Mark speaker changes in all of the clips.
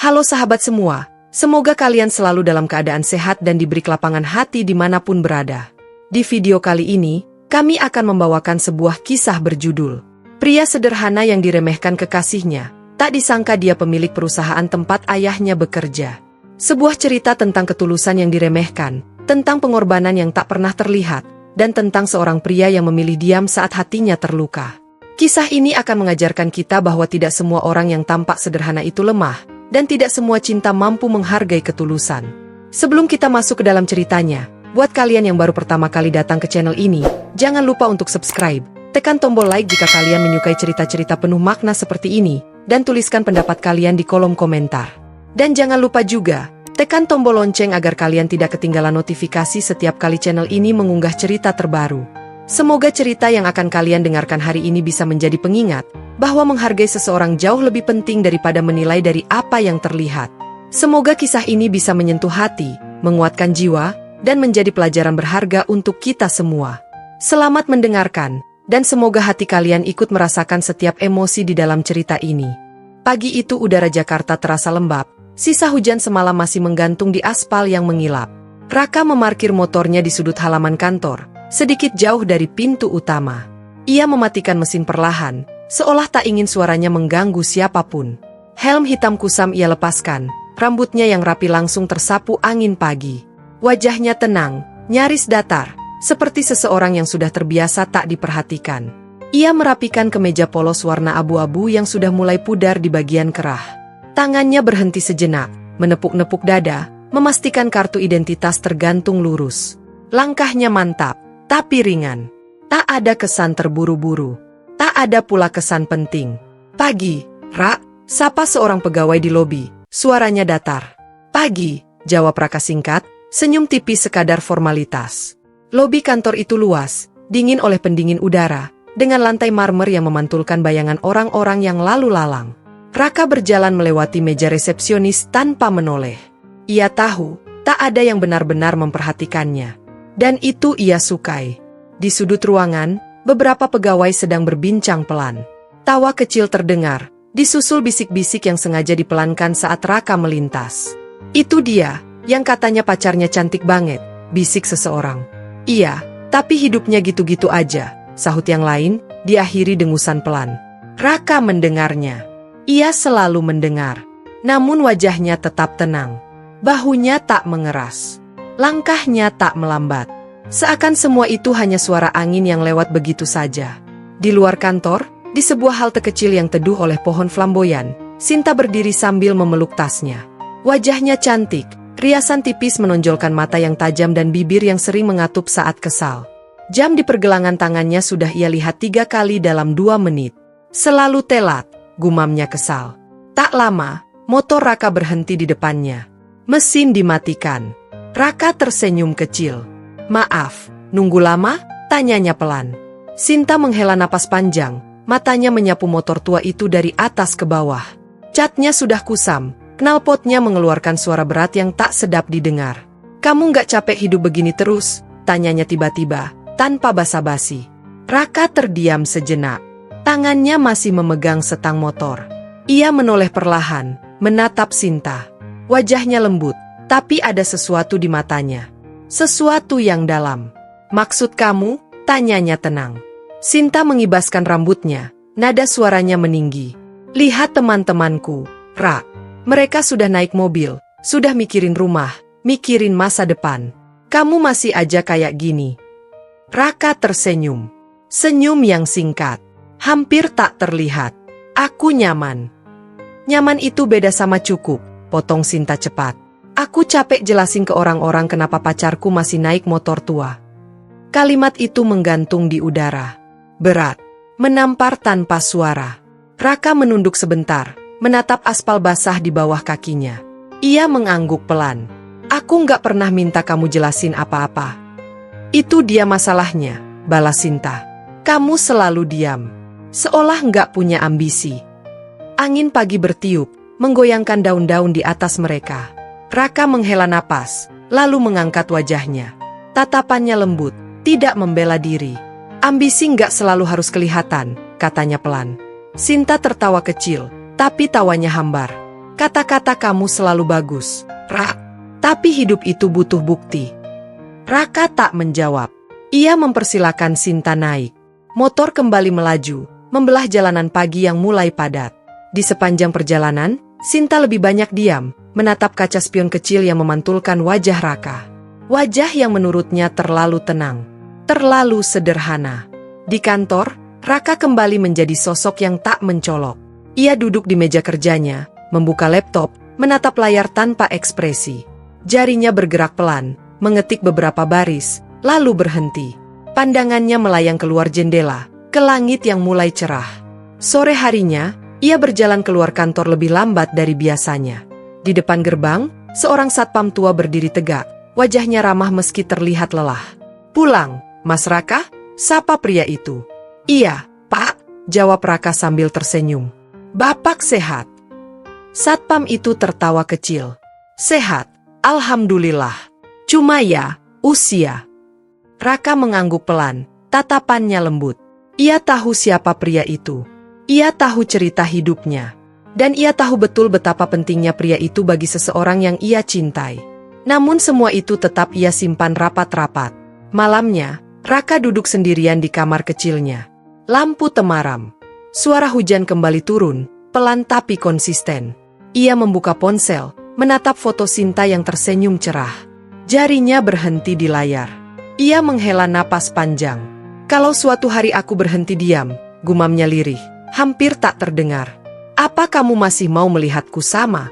Speaker 1: Halo sahabat semua, semoga kalian selalu dalam keadaan sehat dan diberi kelapangan hati dimanapun berada. Di video kali ini, kami akan membawakan sebuah kisah berjudul Pria Sederhana yang Diremehkan Kekasihnya. Tak disangka dia pemilik perusahaan tempat ayahnya bekerja. Sebuah cerita tentang ketulusan yang diremehkan, tentang pengorbanan yang tak pernah terlihat, dan tentang seorang pria yang memilih diam saat hatinya terluka. Kisah ini akan mengajarkan kita bahwa tidak semua orang yang tampak sederhana itu lemah, dan tidak semua cinta mampu menghargai ketulusan. Sebelum kita masuk ke dalam ceritanya, buat kalian yang baru pertama kali datang ke channel ini, jangan lupa untuk subscribe, tekan tombol like jika kalian menyukai cerita-cerita penuh makna seperti ini, dan tuliskan pendapat kalian di kolom komentar. Dan jangan lupa juga, tekan tombol lonceng agar kalian tidak ketinggalan notifikasi setiap kali channel ini mengunggah cerita terbaru. Semoga cerita yang akan kalian dengarkan hari ini bisa menjadi pengingat bahwa menghargai seseorang jauh lebih penting daripada menilai dari apa yang terlihat. Semoga kisah ini bisa menyentuh hati, menguatkan jiwa, dan menjadi pelajaran berharga untuk kita semua. Selamat mendengarkan, dan semoga hati kalian ikut merasakan setiap emosi di dalam cerita ini. Pagi itu udara Jakarta terasa lembab, sisa hujan semalam masih menggantung di aspal yang mengilap. Raka memarkir motornya di sudut halaman kantor, sedikit jauh dari pintu utama. Ia mematikan mesin perlahan, seolah tak ingin suaranya mengganggu siapapun. Helm hitam kusam ia lepaskan, rambutnya yang rapi langsung tersapu angin pagi. Wajahnya tenang, nyaris datar, seperti seseorang yang sudah terbiasa tak diperhatikan. Ia merapikan kemeja polos warna abu-abu yang sudah mulai pudar di bagian kerah. Tangannya berhenti sejenak, menepuk-nepuk dada, memastikan kartu identitas tergantung lurus. Langkahnya mantap, tapi ringan. Tak ada kesan terburu-buru. Tak ada pula kesan penting. Pagi, Rak, sapa seorang pegawai di lobi. Suaranya datar. Pagi, jawab Raka singkat, senyum tipis sekadar formalitas. Lobi kantor itu luas, dingin oleh pendingin udara, dengan lantai marmer yang memantulkan bayangan orang-orang yang lalu lalang. Raka berjalan melewati meja resepsionis tanpa menoleh. Ia tahu, tak ada yang benar-benar memperhatikannya. Dan itu ia sukai. Di sudut ruangan, beberapa pegawai sedang berbincang pelan. Tawa kecil terdengar, disusul bisik-bisik yang sengaja dipelankan saat Raka melintas. Itu dia, yang katanya pacarnya cantik banget, bisik seseorang. Iya, tapi hidupnya gitu-gitu aja, sahut yang lain, diakhiri dengusan pelan. Raka mendengarnya. Ia selalu mendengar. Namun wajahnya tetap tenang. Bahunya tak mengeras. Langkahnya tak melambat. Seakan semua itu hanya suara angin yang lewat begitu saja. Di luar kantor, di sebuah halte kecil yang teduh oleh pohon flamboyan, Sinta berdiri sambil memeluk tasnya. Wajahnya cantik, riasan tipis menonjolkan mata yang tajam dan bibir yang sering mengatup saat kesal. Jam di pergelangan tangannya sudah ia lihat 3 kali dalam 2 menit. Selalu telat, gumamnya kesal. Tak lama, motor Raka berhenti di depannya. Mesin dimatikan. Raka tersenyum kecil. Maaf, nunggu lama? Tanyanya pelan. Sinta menghela napas panjang, matanya menyapu motor tua itu dari atas ke bawah. Catnya sudah kusam, knalpotnya mengeluarkan suara berat yang tak sedap didengar. Kamu nggak capek hidup begini terus? Tanyanya tiba-tiba, tanpa basa-basi. Raka terdiam sejenak. Tangannya masih memegang setang motor. Ia menoleh perlahan, menatap Sinta. Wajahnya lembut, tapi ada sesuatu di matanya. Sesuatu yang dalam. Maksud kamu? Tanyanya tenang. Sinta mengibaskan rambutnya, nada suaranya meninggi. Lihat teman-temanku, Rak. Mereka sudah naik mobil, sudah mikirin rumah, mikirin masa depan. Kamu masih aja kayak gini. Raka tersenyum. Senyum yang singkat. Hampir tak terlihat. Aku nyaman. Nyaman itu beda sama cukup, potong Sinta cepat. Aku capek jelasin ke orang-orang kenapa pacarku masih naik motor tua. Kalimat itu menggantung di udara. Berat. Menampar tanpa suara. Raka menunduk sebentar, menatap aspal basah di bawah kakinya. Ia mengangguk pelan. Aku nggak pernah minta kamu jelasin apa-apa. Itu dia masalahnya, balas Sinta. Kamu selalu diam. Seolah nggak punya ambisi. Angin pagi bertiup, menggoyangkan daun-daun di atas mereka. Raka menghela napas, lalu mengangkat wajahnya. Tatapannya lembut, tidak membela diri. Ambisi nggak selalu harus kelihatan, katanya pelan. Sinta tertawa kecil, tapi tawanya hambar. Kata-kata kamu selalu bagus, Ra. Tapi hidup itu butuh bukti. Raka tak menjawab. Ia mempersilakan Sinta naik. Motor kembali melaju, membelah jalanan pagi yang mulai padat. Di sepanjang perjalanan, Sinta lebih banyak diam, menatap kaca spion kecil yang memantulkan wajah Raka. Wajah yang menurutnya terlalu tenang, terlalu sederhana. Di kantor, Raka kembali menjadi sosok yang tak mencolok. Ia duduk di meja kerjanya, membuka laptop, menatap layar tanpa ekspresi. Jarinya bergerak pelan, mengetik beberapa baris, lalu berhenti. Pandangannya melayang keluar jendela, ke langit yang mulai cerah. Sore harinya, ia berjalan keluar kantor lebih lambat dari biasanya. Di depan gerbang, seorang satpam tua berdiri tegak, wajahnya ramah meski terlihat lelah. "Pulang, Mas Raka?" sapa pria itu. "Iya, Pak," jawab Raka sambil tersenyum. "Bapak sehat?" Satpam itu tertawa kecil. "Sehat, alhamdulillah. Cuma ya, usia." Raka mengangguk pelan, tatapannya lembut. Ia tahu siapa pria itu. Ia tahu cerita hidupnya. Dan ia tahu betul betapa pentingnya pria itu bagi seseorang yang ia cintai. Namun semua itu tetap ia simpan rapat-rapat. Malamnya, Raka duduk sendirian di kamar kecilnya. Lampu temaram. Suara hujan kembali turun, pelan tapi konsisten. Ia membuka ponsel, menatap foto Sinta yang tersenyum cerah. Jarinya berhenti di layar. Ia menghela napas panjang. "Kalau suatu hari aku berhenti diam," gumamnya lirih, hampir tak terdengar. "Apa kamu masih mau melihatku sama?"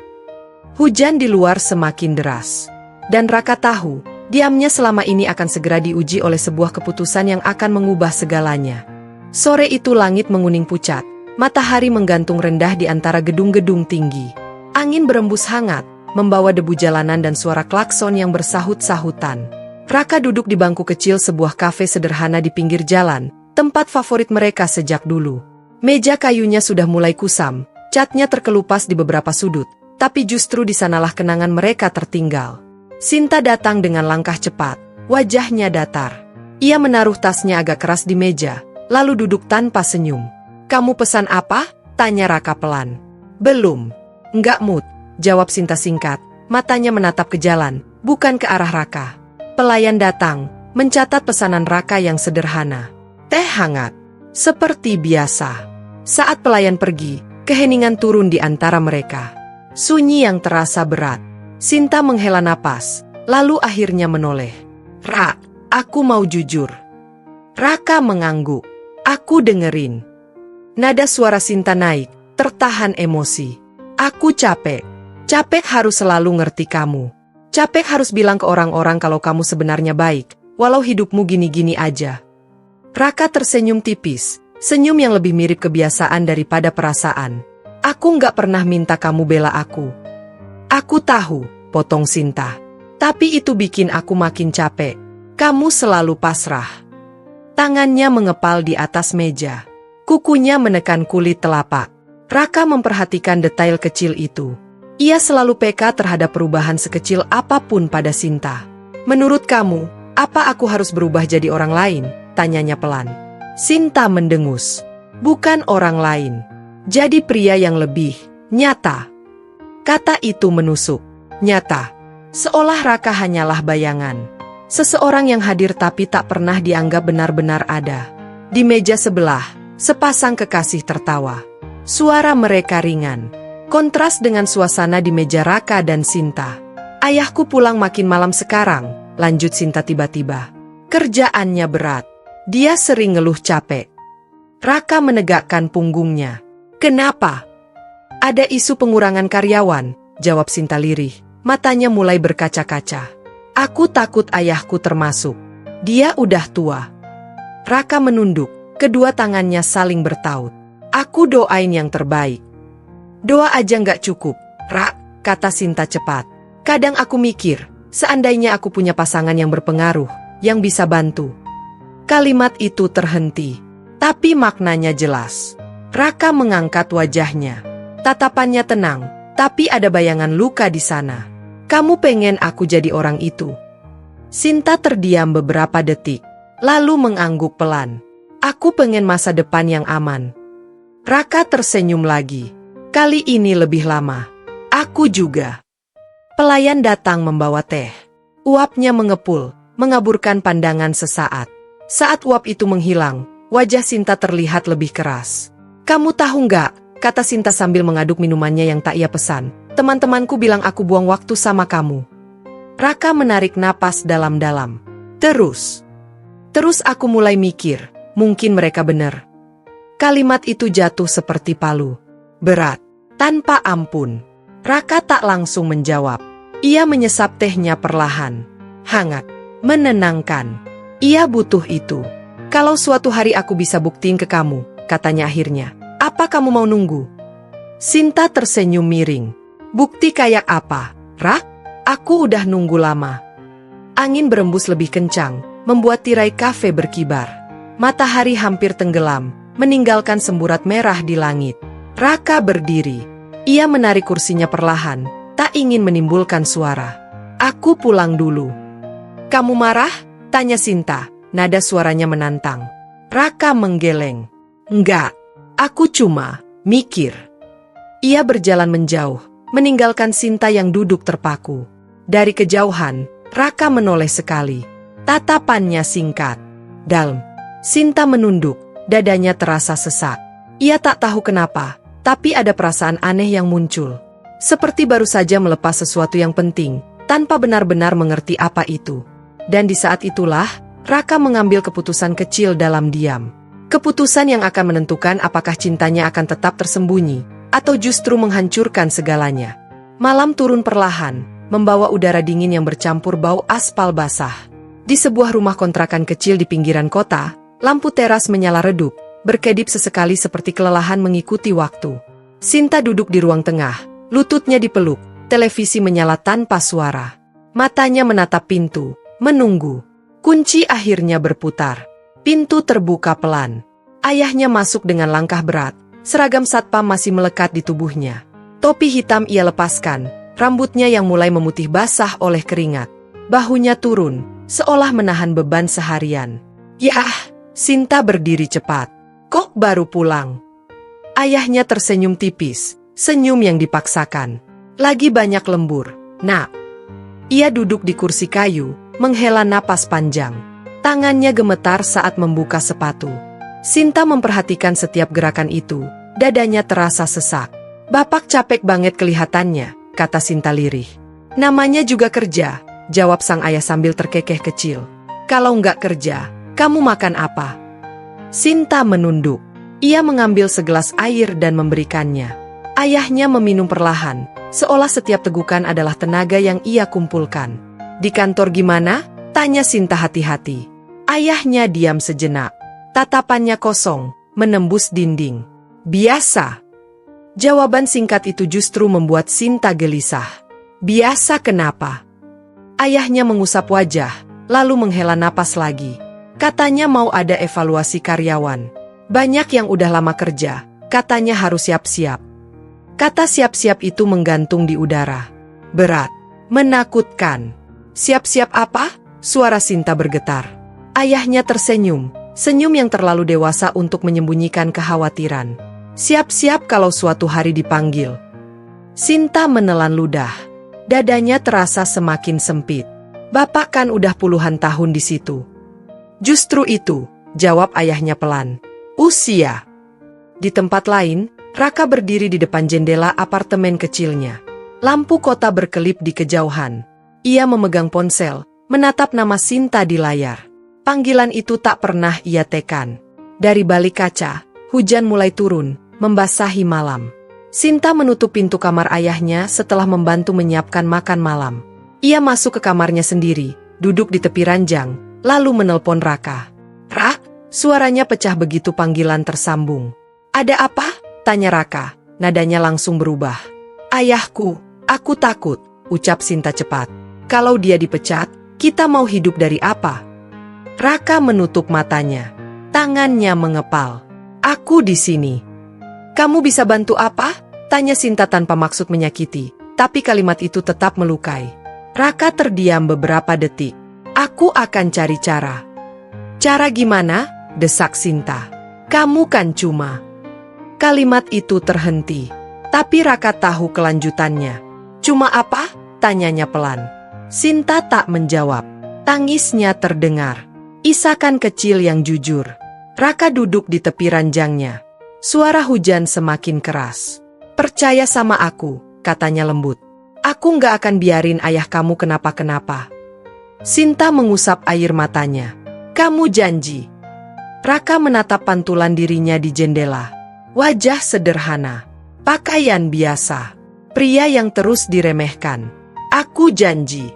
Speaker 1: Hujan di luar semakin deras. Dan Raka tahu, diamnya selama ini akan segera diuji oleh sebuah keputusan yang akan mengubah segalanya. Sore itu langit menguning pucat, matahari menggantung rendah di antara gedung-gedung tinggi. Angin berembus hangat, membawa debu jalanan dan suara klakson yang bersahut-sahutan. Raka duduk di bangku kecil sebuah kafe sederhana di pinggir jalan, tempat favorit mereka sejak dulu. Meja kayunya sudah mulai kusam, catnya terkelupas di beberapa sudut, tapi justru di sanalah kenangan mereka tertinggal. Sinta datang dengan langkah cepat, wajahnya datar. Ia menaruh tasnya agak keras di meja, lalu duduk tanpa senyum. "Kamu pesan apa?" tanya Raka pelan. "Belum. Enggak mood," jawab Sinta singkat, matanya menatap ke jalan, bukan ke arah Raka. Pelayan datang, mencatat pesanan Raka yang sederhana. Teh hangat. Seperti biasa. Saat pelayan pergi, keheningan turun di antara mereka. Sunyi yang terasa berat. Sinta menghela napas, lalu akhirnya menoleh. "Ra, aku mau jujur." Raka mengangguk. "Aku dengerin." Nada suara Sinta naik, tertahan emosi. "Aku capek. Capek harus selalu ngerti kamu. Capek harus bilang ke orang-orang kalau kamu sebenarnya baik, walau hidupmu gini-gini aja." Raka tersenyum tipis, senyum yang lebih mirip kebiasaan daripada perasaan. "Aku nggak pernah minta kamu bela aku." "Aku tahu," potong Sinta. "Tapi itu bikin aku makin capek. Kamu selalu pasrah." Tangannya mengepal di atas meja. Kukunya menekan kulit telapak. Raka memperhatikan detail kecil itu. Ia selalu peka terhadap perubahan sekecil apapun pada Sinta. "Menurut kamu, apa aku harus berubah jadi orang lain?" tanyanya pelan. Sinta mendengus. "Bukan orang lain. Jadi pria yang lebih nyata." Kata itu menusuk. Nyata. Seolah Raka hanyalah bayangan. Seseorang yang hadir tapi tak pernah dianggap benar-benar ada. Di meja sebelah, sepasang kekasih tertawa. Suara mereka ringan. Kontras dengan suasana di meja Raka dan Sinta. "Ayahku pulang makin malam sekarang," lanjut Sinta tiba-tiba. "Kerjaannya berat. Dia sering ngeluh capek." Raka menegakkan punggungnya. "Kenapa?" "Ada isu pengurangan karyawan," jawab Sinta lirih. Matanya mulai berkaca-kaca. "Aku takut ayahku termasuk. Dia udah tua." Raka menunduk, kedua tangannya saling bertaut. "Aku doain yang terbaik." "Doa aja nggak cukup, Rak," kata Sinta cepat. "Kadang aku mikir, seandainya aku punya pasangan yang berpengaruh, yang bisa bantu." Kalimat itu terhenti, tapi maknanya jelas. Raka mengangkat wajahnya. Tatapannya tenang, tapi ada bayangan luka di sana. "Kamu pengen aku jadi orang itu?" Sinta terdiam beberapa detik, lalu mengangguk pelan. "Aku pengen masa depan yang aman." Raka tersenyum lagi. Kali ini lebih lama. Aku juga. Pelayan datang membawa teh. Uapnya mengepul, mengaburkan pandangan sesaat. Saat uap itu menghilang, wajah Sinta terlihat lebih keras. Kamu tahu nggak, kata Sinta sambil mengaduk minumannya yang tak ia pesan. Teman-temanku bilang aku buang waktu sama kamu. Raka menarik napas dalam-dalam. Terus aku mulai mikir, mungkin mereka benar. Kalimat itu jatuh seperti palu. Berat, tanpa ampun. Raka tak langsung menjawab. Ia menyesap tehnya perlahan. Hangat, menenangkan. Ia butuh itu. Kalau suatu hari aku bisa buktiin ke kamu, katanya akhirnya. Apa kamu mau nunggu? Sinta tersenyum miring. Bukti kayak apa, Rak? Aku udah nunggu lama. Angin berembus lebih kencang, membuat tirai kafe berkibar. Matahari hampir tenggelam, meninggalkan semburat merah di langit. Raka berdiri. Ia menarik kursinya perlahan, tak ingin menimbulkan suara. Aku pulang dulu. Kamu marah? Tanya Sinta, nada suaranya menantang. Raka menggeleng. Enggak, aku cuma mikir. Ia berjalan menjauh, meninggalkan Sinta yang duduk terpaku. Dari kejauhan, Raka menoleh sekali. Tatapannya singkat. Dalam. Sinta menunduk, dadanya terasa sesak. Ia tak tahu kenapa, tapi ada perasaan aneh yang muncul. Seperti baru saja melepas sesuatu yang penting, tanpa benar-benar mengerti apa itu. Dan di saat itulah, Raka mengambil keputusan kecil dalam diam. Keputusan yang akan menentukan apakah cintanya akan tetap tersembunyi, atau justru menghancurkan segalanya. Malam turun perlahan, membawa udara dingin yang bercampur bau aspal basah. Di sebuah rumah kontrakan kecil di pinggiran kota, lampu teras menyala redup, berkedip sesekali seperti kelelahan mengikuti waktu. Sinta duduk di ruang tengah, lututnya dipeluk, televisi menyala tanpa suara. Matanya menatap pintu, menunggu. Kunci akhirnya berputar. Pintu terbuka pelan. Ayahnya masuk dengan langkah berat, seragam satpam masih melekat di tubuhnya. Topi hitam ia lepaskan, rambutnya yang mulai memutih basah oleh keringat. Bahunya turun, seolah menahan beban seharian. Yah, Sinta berdiri cepat. Kok baru pulang? Ayahnya tersenyum tipis, senyum yang dipaksakan. Lagi banyak lembur, Nak. Ia duduk di kursi kayu, menghela napas panjang. Tangannya gemetar saat membuka sepatu. Sinta memperhatikan setiap gerakan itu, dadanya terasa sesak. Bapak capek banget kelihatannya, kata Sinta lirih. Namanya juga kerja, jawab sang ayah sambil terkekeh kecil. Kalau nggak kerja, kamu makan apa? Sinta menunduk. Ia mengambil segelas air dan memberikannya. Ayahnya meminum perlahan, seolah setiap tegukan adalah tenaga yang ia kumpulkan. Di kantor gimana? Tanya Sinta hati-hati. Ayahnya diam sejenak. Tatapannya kosong, menembus dinding. Biasa. Jawaban singkat itu justru membuat Sinta gelisah. Biasa kenapa? Ayahnya mengusap wajah, lalu menghela napas lagi. Katanya mau ada evaluasi karyawan. Banyak yang udah lama kerja, katanya harus siap-siap. Kata siap-siap itu menggantung di udara. Berat, menakutkan. Siap-siap apa? Suara Sinta bergetar. Ayahnya tersenyum, senyum yang terlalu dewasa untuk menyembunyikan kekhawatiran. Siap-siap kalau suatu hari dipanggil. Sinta menelan ludah. Dadanya terasa semakin sempit. Bapak kan udah puluhan tahun di situ. Justru itu, jawab ayahnya pelan. Usia. Di tempat lain, Raka berdiri di depan jendela apartemen kecilnya. Lampu kota berkelip di kejauhan. Ia memegang ponsel, menatap nama Sinta di layar. Panggilan itu tak pernah ia tekan. Dari balik kaca, hujan mulai turun, membasahi malam. Sinta menutup pintu kamar ayahnya setelah membantu menyiapkan makan malam. Ia masuk ke kamarnya sendiri, duduk di tepi ranjang, lalu menelpon Raka. Rak, suaranya pecah begitu panggilan tersambung. Ada apa? Tanya Raka, nadanya langsung berubah. Ayahku, aku takut, ucap Sinta cepat. Kalau dia dipecat, kita mau hidup dari apa? Raka menutup matanya. Tangannya mengepal. Aku di sini. Kamu bisa bantu apa? Tanya Sinta tanpa maksud menyakiti, tapi kalimat itu tetap melukai. Raka terdiam beberapa detik. Aku akan cari cara. Cara gimana? Desak Sinta. Kamu kan cuma. Kalimat itu terhenti. Tapi Raka tahu kelanjutannya. Cuma apa? Tanyanya pelan. Sinta tak menjawab. Tangisnya terdengar. Isakan kecil yang jujur. Raka duduk di tepi ranjangnya. Suara hujan semakin keras. Percaya sama aku, katanya lembut. Aku nggak akan biarin ayah kamu kenapa-kenapa. Sinta mengusap air matanya. Kamu janji. Raka menatap pantulan dirinya di jendela. Wajah sederhana. Pakaian biasa. Pria yang terus diremehkan. Aku janji.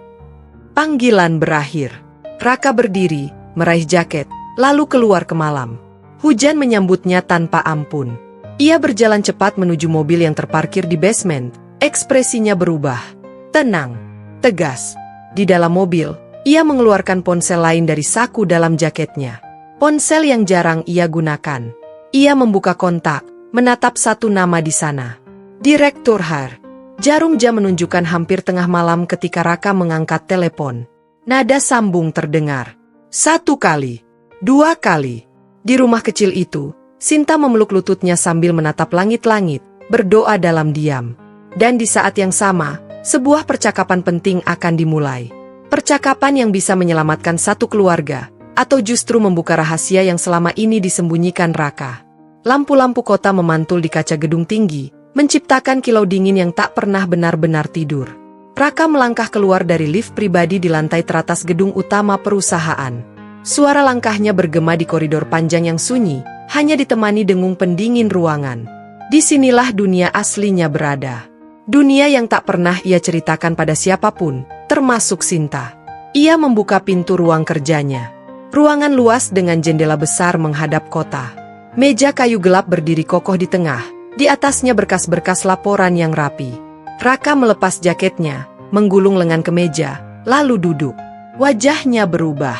Speaker 1: Panggilan berakhir. Raka berdiri, meraih jaket, lalu keluar ke malam. Hujan menyambutnya tanpa ampun. Ia berjalan cepat menuju mobil yang terparkir di basement. Ekspresinya berubah. Tenang. Tegas. Di dalam mobil, ia mengeluarkan ponsel lain dari saku dalam jaketnya. Ponsel yang jarang ia gunakan. Ia membuka kontak, menatap satu nama di sana. Direktur HR. Jarum jam menunjukkan hampir tengah malam ketika Raka mengangkat telepon. Nada sambung terdengar. 1 kali. 2 kali. Di rumah kecil itu, Sinta memeluk lututnya sambil menatap langit-langit, berdoa dalam diam. Dan di saat yang sama, sebuah percakapan penting akan dimulai. Percakapan yang bisa menyelamatkan satu keluarga, atau justru membuka rahasia yang selama ini disembunyikan Raka. Lampu-lampu kota memantul di kaca gedung tinggi, menciptakan kilau dingin yang tak pernah benar-benar tidur. Raka melangkah keluar dari lift pribadi di lantai teratas gedung utama perusahaan. Suara langkahnya bergema di koridor panjang yang sunyi, hanya ditemani dengung pendingin ruangan. Disinilah dunia aslinya berada. Dunia yang tak pernah ia ceritakan pada siapapun, termasuk Sinta. Ia membuka pintu ruang kerjanya. Ruangan luas dengan jendela besar menghadap kota. Meja kayu gelap berdiri kokoh di tengah, di atasnya berkas-berkas laporan yang rapi. Raka melepas jaketnya, menggulung lengan ke meja, lalu duduk. Wajahnya berubah.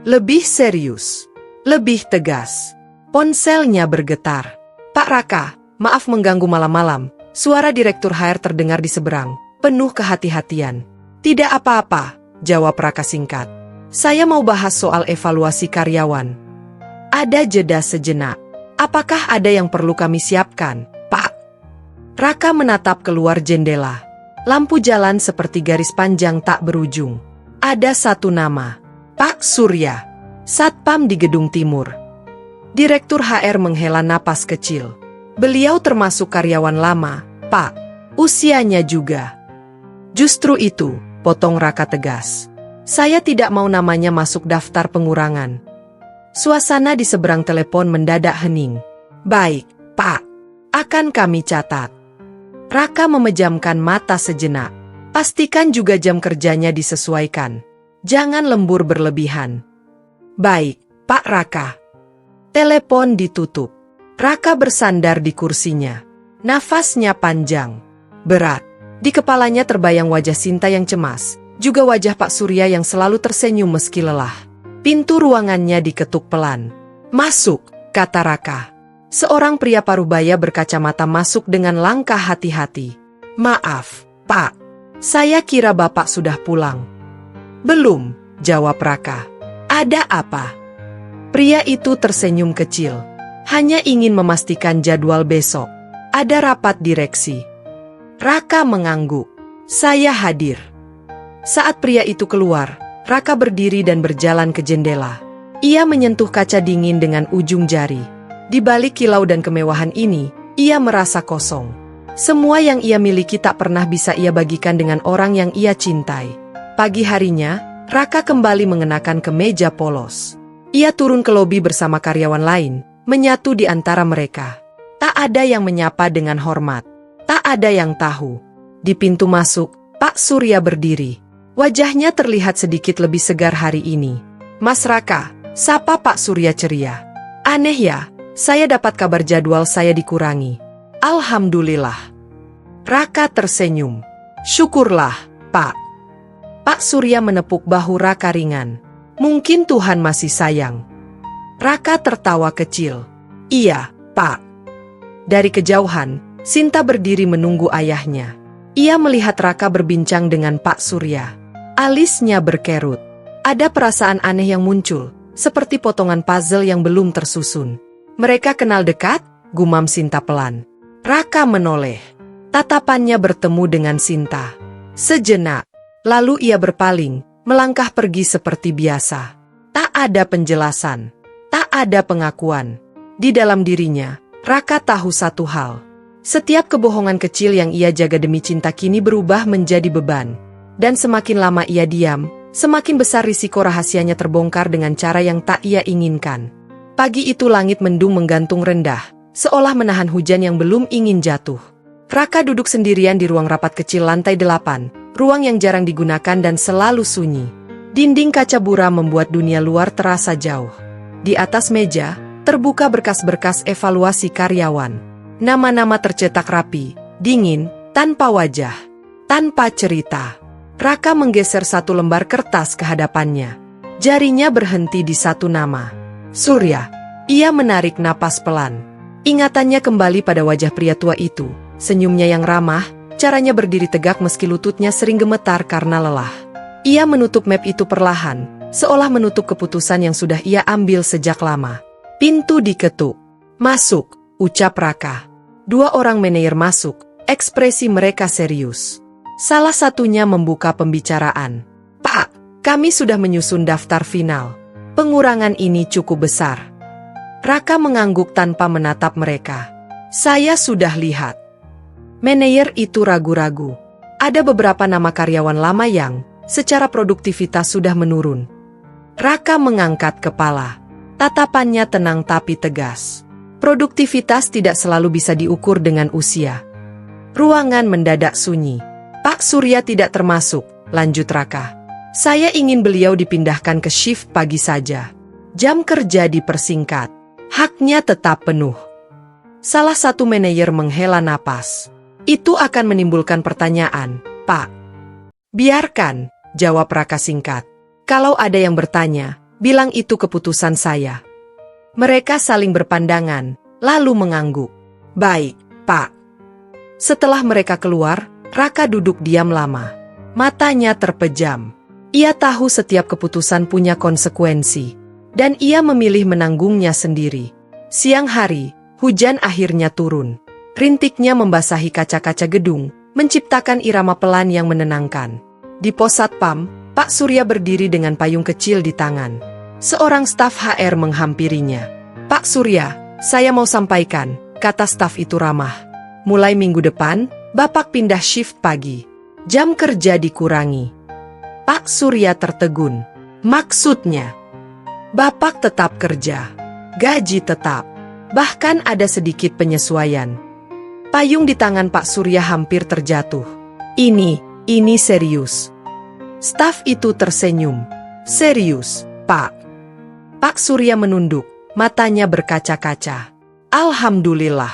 Speaker 1: Lebih serius. Lebih tegas. Ponselnya bergetar. Pak Raka, maaf mengganggu malam-malam. Suara Direktur HR terdengar di seberang, penuh kehati-hatian. Tidak apa-apa, jawab Raka singkat. Saya mau bahas soal evaluasi karyawan. Ada jeda sejenak. Apakah ada yang perlu kami siapkan, Pak? Raka menatap keluar jendela. Lampu jalan seperti garis panjang tak berujung. Ada satu nama, Pak Surya, Satpam di Gedung Timur. Direktur HR menghela napas kecil. Beliau termasuk karyawan lama, Pak. Usianya juga. Justru itu, potong Raka tegas. Saya tidak mau namanya masuk daftar pengurangan. Suasana di seberang telepon mendadak hening. Baik, Pak. Akan kami catat. Raka memejamkan mata sejenak. Pastikan juga jam kerjanya disesuaikan. Jangan lembur berlebihan. Baik, Pak Raka. Telepon ditutup. Raka bersandar di kursinya. Nafasnya panjang. Berat. Di kepalanya terbayang wajah Sinta yang cemas. Juga wajah Pak Surya yang selalu tersenyum meski lelah. Pintu ruangannya diketuk pelan. Masuk, kata Raka. Seorang pria parubaya berkacamata masuk dengan langkah hati-hati. Maaf, Pak. Saya kira Bapak sudah pulang. Belum, jawab Raka. Ada apa? Pria itu tersenyum kecil. Hanya ingin memastikan jadwal besok. Ada rapat direksi. Raka mengangguk. Saya hadir. Saat pria itu keluar, Raka berdiri dan berjalan ke jendela. Ia menyentuh kaca dingin dengan ujung jari. Di balik kilau dan kemewahan ini, ia merasa kosong. Semua yang ia miliki tak pernah bisa ia bagikan dengan orang yang ia cintai. Pagi harinya, Raka kembali mengenakan kemeja polos. Ia turun ke lobi bersama karyawan lain, menyatu di antara mereka. Tak ada yang menyapa dengan hormat. Tak ada yang tahu. Di pintu masuk, Pak Surya berdiri. Wajahnya terlihat sedikit lebih segar hari ini. Mas Raka, sapa Pak Surya ceria. Aneh ya, saya dapat kabar jadwal saya dikurangi. Alhamdulillah. Raka tersenyum. Syukurlah, Pak. Pak Surya menepuk bahu Raka ringan. Mungkin Tuhan masih sayang. Raka tertawa kecil. Iya, Pak. Dari kejauhan, Sinta berdiri menunggu ayahnya. Ia melihat Raka berbincang dengan Pak Surya. Alisnya berkerut. Ada perasaan aneh yang muncul, seperti potongan puzzle yang belum tersusun. Mereka kenal dekat, gumam Sinta pelan. Raka menoleh. Tatapannya bertemu dengan Sinta. Sejenak, lalu ia berpaling, melangkah pergi seperti biasa. Tak ada penjelasan, tak ada pengakuan. Di dalam dirinya, Raka tahu satu hal. Setiap kebohongan kecil yang ia jaga demi cinta kini berubah menjadi beban. Dan semakin lama ia diam, semakin besar risiko rahasianya terbongkar dengan cara yang tak ia inginkan. Pagi itu langit mendung menggantung rendah, seolah menahan hujan yang belum ingin jatuh. Raka duduk sendirian di ruang rapat kecil lantai 8, ruang yang jarang digunakan dan selalu sunyi. Dinding kaca buram membuat dunia luar terasa jauh. Di atas meja, terbuka berkas-berkas evaluasi karyawan. Nama-nama tercetak rapi, dingin, tanpa wajah, tanpa cerita. Raka menggeser satu lembar kertas ke hadapannya. Jarinya berhenti di satu nama. Surya. Ia menarik napas pelan. Ingatannya kembali pada wajah pria tua itu. Senyumnya yang ramah, caranya berdiri tegak meski lututnya sering gemetar karena lelah. Ia menutup map itu perlahan, seolah menutup keputusan yang sudah ia ambil sejak lama. Pintu diketuk. Masuk, ucap Raka. 2 orang manajer masuk, ekspresi mereka serius. Salah satunya membuka pembicaraan. Pak, kami sudah menyusun daftar final. Pengurangan ini cukup besar. Raka mengangguk tanpa menatap mereka. Saya sudah lihat. Manajer itu ragu-ragu. Ada beberapa nama karyawan lama yang, secara produktivitas sudah menurun. Raka mengangkat kepala. Tatapannya tenang tapi tegas. Produktivitas tidak selalu bisa diukur dengan usia. Ruangan mendadak sunyi. Pak Surya tidak termasuk, lanjut Raka. Saya ingin beliau dipindahkan ke shift pagi saja. Jam kerja dipersingkat. Haknya tetap penuh. Salah satu manajer menghela napas. Itu akan menimbulkan pertanyaan, Pak. Biarkan, jawab Raka singkat. Kalau ada yang bertanya, bilang itu keputusan saya. Mereka saling berpandangan, lalu mengangguk. Baik, Pak. Setelah mereka keluar, Raka duduk diam lama. Matanya terpejam. Ia tahu setiap keputusan punya konsekuensi. Dan ia memilih menanggungnya sendiri. Siang hari, hujan akhirnya turun. Rintiknya membasahi kaca-kaca gedung, menciptakan irama pelan yang menenangkan. Di pos satpam, Pak Surya berdiri dengan payung kecil di tangan. Seorang staf HR menghampirinya. Pak Surya, saya mau sampaikan, kata staf itu ramah. Mulai minggu depan, Bapak pindah shift pagi. Jam kerja dikurangi. Pak Surya tertegun. Maksudnya? Bapak tetap kerja. Gaji tetap. Bahkan ada sedikit penyesuaian. Payung di tangan Pak Surya hampir terjatuh. Ini serius. Staf itu tersenyum. Serius, Pak. Pak Surya menunduk, matanya berkaca-kaca. Alhamdulillah.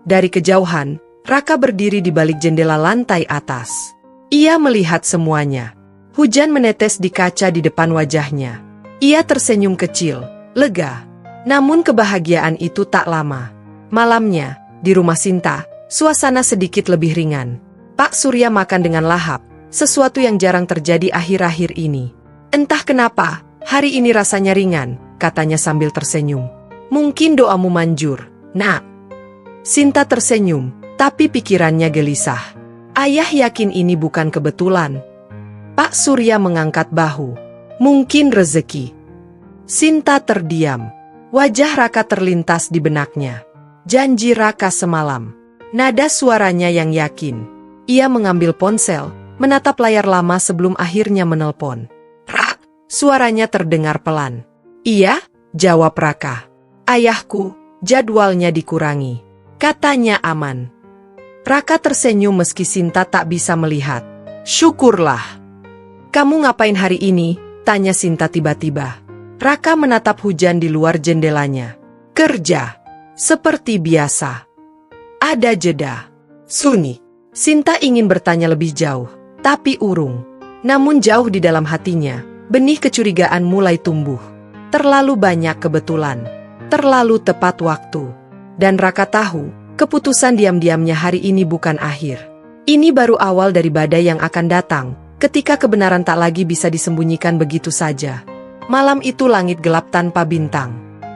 Speaker 1: Dari kejauhan, Raka berdiri di balik jendela lantai atas. Ia melihat semuanya. Hujan menetes di kaca di depan wajahnya. Ia tersenyum kecil, lega. Namun kebahagiaan itu tak lama. Malamnya, di rumah Sinta, suasana sedikit lebih ringan. Pak Surya makan dengan lahap, sesuatu yang jarang terjadi akhir-akhir ini. Entah kenapa, hari ini rasanya ringan, katanya sambil tersenyum. Mungkin doamu manjur, Nak. Sinta tersenyum, tapi pikirannya gelisah. Ayah yakin ini bukan kebetulan. Pak Surya mengangkat bahu. Mungkin rezeki. Sinta terdiam. Wajah Raka terlintas di benaknya. Janji Raka semalam. Nada suaranya yang yakin. Ia mengambil ponsel, menatap layar lama sebelum akhirnya menelpon. Rak, suaranya terdengar pelan. Iya, jawab Raka. Ayahku, jadwalnya dikurangi. Katanya aman. Raka tersenyum meski Sinta tak bisa melihat. Syukurlah. Kamu ngapain hari ini? Tanya Sinta tiba-tiba. Raka menatap hujan di luar jendelanya. Kerja. Seperti biasa. Ada jeda. Sunyi. Sinta ingin bertanya lebih jauh, tapi urung. Namun jauh di dalam hatinya, benih kecurigaan mulai tumbuh. Terlalu banyak kebetulan. Terlalu tepat waktu. Dan Raka tahu, keputusan diam-diamnya hari ini bukan akhir. Ini baru awal dari badai yang akan datang, ketika kebenaran tak lagi bisa disembunyikan begitu saja. Malam itu langit gelap tanpa bintang.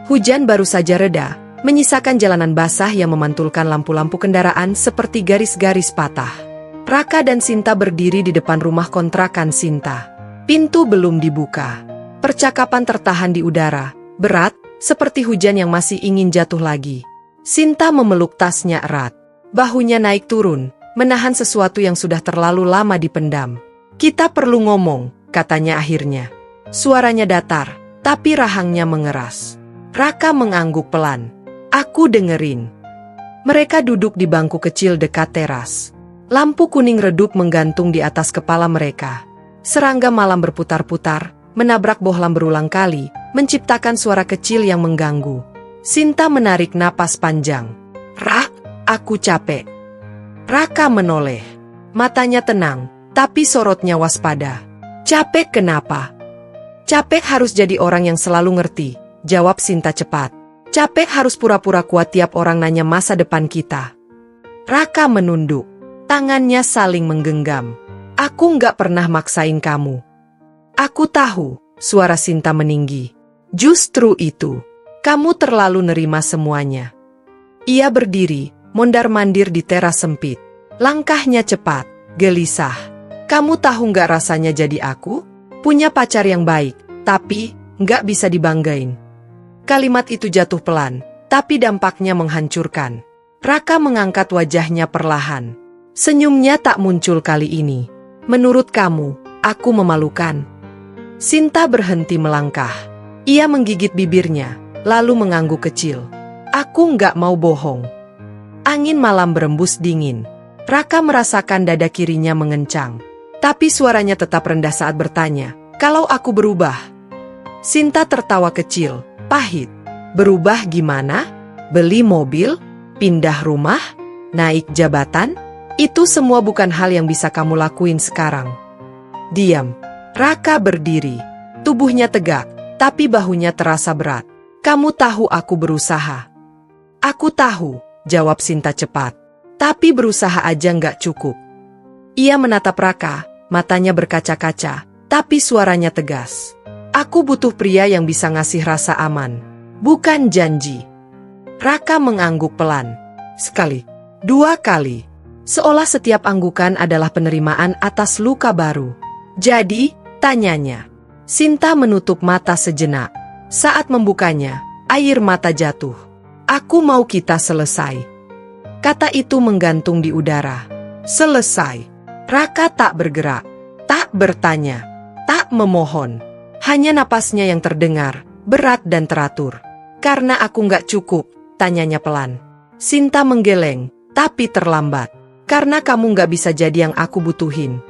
Speaker 1: Hujan baru saja reda, menyisakan jalanan basah yang memantulkan lampu-lampu kendaraan seperti garis-garis patah. Raka dan Sinta berdiri di depan rumah kontrakan Sinta. Pintu belum dibuka. Percakapan tertahan di udara, berat, seperti hujan yang masih ingin jatuh lagi. Sinta memeluk tasnya erat. Bahunya naik turun, menahan sesuatu yang sudah terlalu lama dipendam. "Kita perlu ngomong," katanya akhirnya. Suaranya datar, tapi rahangnya mengeras. Raka mengangguk pelan. "Aku dengerin." Mereka duduk di bangku kecil dekat teras. Lampu kuning redup menggantung di atas kepala mereka. Serangga malam berputar-putar, menabrak bohlam berulang kali, menciptakan suara kecil yang mengganggu. Sinta menarik napas panjang. "Rak, aku capek." Raka menoleh. Matanya tenang, tapi sorotnya waspada. "Capek kenapa?" "Capek harus jadi orang yang selalu ngerti," jawab Sinta cepat. "Capek harus pura-pura kuat tiap orang nanya masa depan kita." Raka menunduk. Tangannya saling menggenggam. "Aku nggak pernah maksain kamu." "Aku tahu," suara Sinta meninggi. "Justru itu. Kamu terlalu nerima semuanya." Ia berdiri, mondar-mandir di teras sempit. Langkahnya cepat, gelisah. "Kamu tahu nggak rasanya jadi aku? Punya pacar yang baik, tapi nggak bisa dibanggain." Kalimat itu jatuh pelan, tapi dampaknya menghancurkan. Raka mengangkat wajahnya perlahan. Senyumnya tak muncul kali ini. "Menurut kamu, aku memalukan?" Sinta berhenti melangkah. Ia menggigit bibirnya, lalu mengangguk kecil. "Aku nggak mau bohong." Angin malam berembus dingin. Raka merasakan dada kirinya mengencang. Tapi suaranya tetap rendah saat bertanya, "Kalau aku berubah?" Sinta tertawa kecil, pahit. "Berubah gimana? Beli mobil? Pindah rumah? Naik jabatan? Itu semua bukan hal yang bisa kamu lakuin sekarang." Diam. Raka berdiri. Tubuhnya tegak, tapi bahunya terasa berat. "Kamu tahu aku berusaha." "Aku tahu," jawab Sinta cepat. "Tapi berusaha aja nggak cukup." Ia menatap Raka, matanya berkaca-kaca, tapi suaranya tegas. "Aku butuh pria yang bisa ngasih rasa aman, bukan janji." Raka mengangguk pelan. Sekali, dua kali. Seolah setiap anggukan adalah penerimaan atas luka baru. "Jadi?" tanyanya. Sinta menutup mata sejenak. Saat membukanya, air mata jatuh. "Aku mau kita selesai." Kata itu menggantung di udara. Selesai. Raka tak bergerak, tak bertanya, tak memohon. Hanya napasnya yang terdengar, berat dan teratur. "Karena aku nggak cukup?" tanyanya pelan. Sinta menggeleng, tapi terlambat. "Karena kamu nggak bisa jadi yang aku butuhin."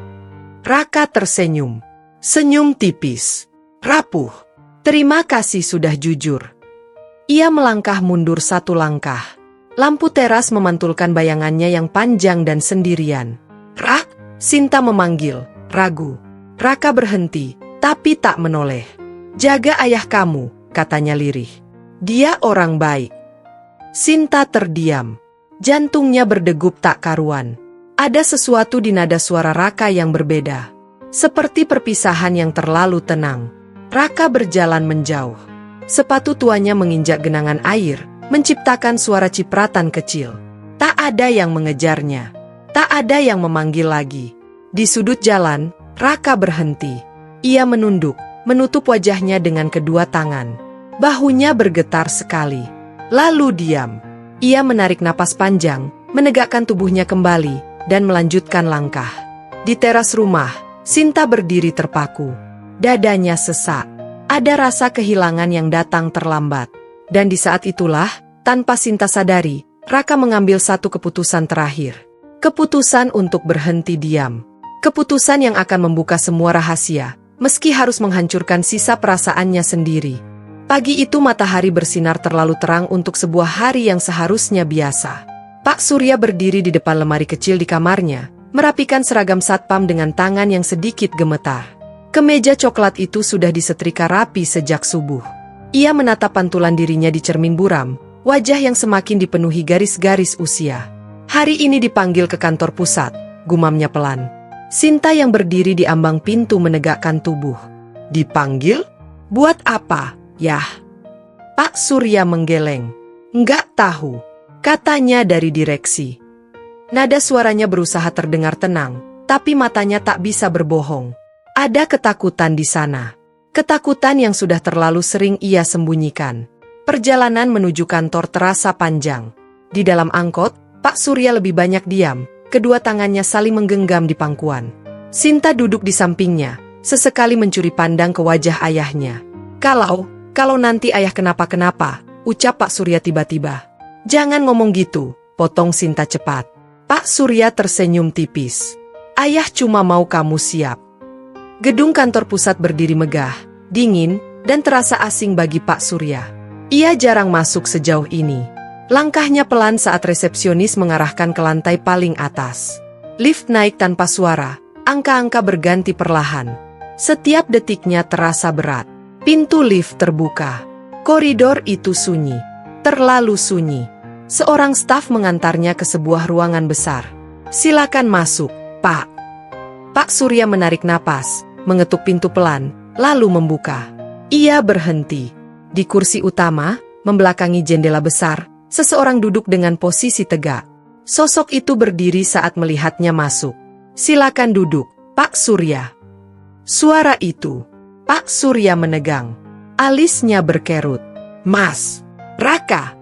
Speaker 1: Raka tersenyum. Senyum tipis. Rapuh. "Terima kasih sudah jujur." Ia melangkah mundur satu langkah. Lampu teras memantulkan bayangannya yang panjang dan sendirian. "Rak!" Sinta memanggil, ragu. Raka berhenti, tapi tak menoleh. "Jaga ayah kamu," katanya lirih. "Dia orang baik." Sinta terdiam. Jantungnya berdegup tak karuan. Ada sesuatu di nada suara Raka yang berbeda. Seperti perpisahan yang terlalu tenang. Raka berjalan menjauh. Sepatu tuanya menginjak genangan air, menciptakan suara cipratan kecil. Tak ada yang mengejarnya. Tak ada yang memanggil lagi. Di sudut jalan, Raka berhenti. Ia menunduk, menutup wajahnya dengan kedua tangan. Bahunya bergetar sekali. Lalu diam. Ia menarik napas panjang, menegakkan tubuhnya kembali, dan melanjutkan langkah. Di teras rumah, Sinta berdiri terpaku. Dadanya sesak. Ada rasa kehilangan yang datang terlambat. Dan di saat itulah, tanpa Sinta sadari, Raka mengambil satu keputusan terakhir. Keputusan untuk berhenti diam. Keputusan yang akan membuka semua rahasia, meski harus menghancurkan sisa perasaannya sendiri. Pagi itu matahari bersinar terlalu terang untuk sebuah hari yang seharusnya biasa. Pak Surya berdiri di depan lemari kecil di kamarnya, merapikan seragam satpam dengan tangan yang sedikit gemetar. Kemeja coklat itu sudah disetrika rapi sejak subuh. Ia menatap pantulan dirinya di cermin buram, wajah yang semakin dipenuhi garis-garis usia. Hari ini dipanggil ke kantor pusat, gumamnya pelan. Sinta yang berdiri di ambang pintu menegakkan tubuh. Dipanggil? Buat apa, Yah? Pak Surya menggeleng. Nggak tahu, katanya dari direksi. Nada suaranya berusaha terdengar tenang, tapi matanya tak bisa berbohong. Ada ketakutan di sana. Ketakutan yang sudah terlalu sering ia sembunyikan. Perjalanan menuju kantor terasa panjang. Di dalam angkot, Pak Surya lebih banyak diam, kedua tangannya saling menggenggam di pangkuan. Sinta duduk di sampingnya, sesekali mencuri pandang ke wajah ayahnya. Kalau nanti ayah kenapa-kenapa, ucap Pak Surya tiba-tiba. Jangan ngomong gitu, potong Sinta cepat. Pak Surya tersenyum tipis. Ayah cuma mau kamu siap. Gedung kantor pusat berdiri megah, dingin, dan terasa asing bagi Pak Surya. Ia jarang masuk sejauh ini. Langkahnya pelan saat resepsionis mengarahkan ke lantai paling atas. Lift naik tanpa suara, angka-angka berganti perlahan. Setiap detiknya terasa berat. Pintu lift terbuka. Koridor itu sunyi. Terlalu sunyi. Seorang staf mengantarnya ke sebuah ruangan besar. Silakan masuk, Pak. Pak Surya menarik napas, mengetuk pintu pelan, lalu membuka. Ia berhenti. Di kursi utama, membelakangi jendela besar, seseorang duduk dengan posisi tegak. Sosok itu berdiri saat melihatnya masuk. Silakan duduk, Pak Surya. Suara itu. Pak Surya menegang. Alisnya berkerut. Mas, Raka.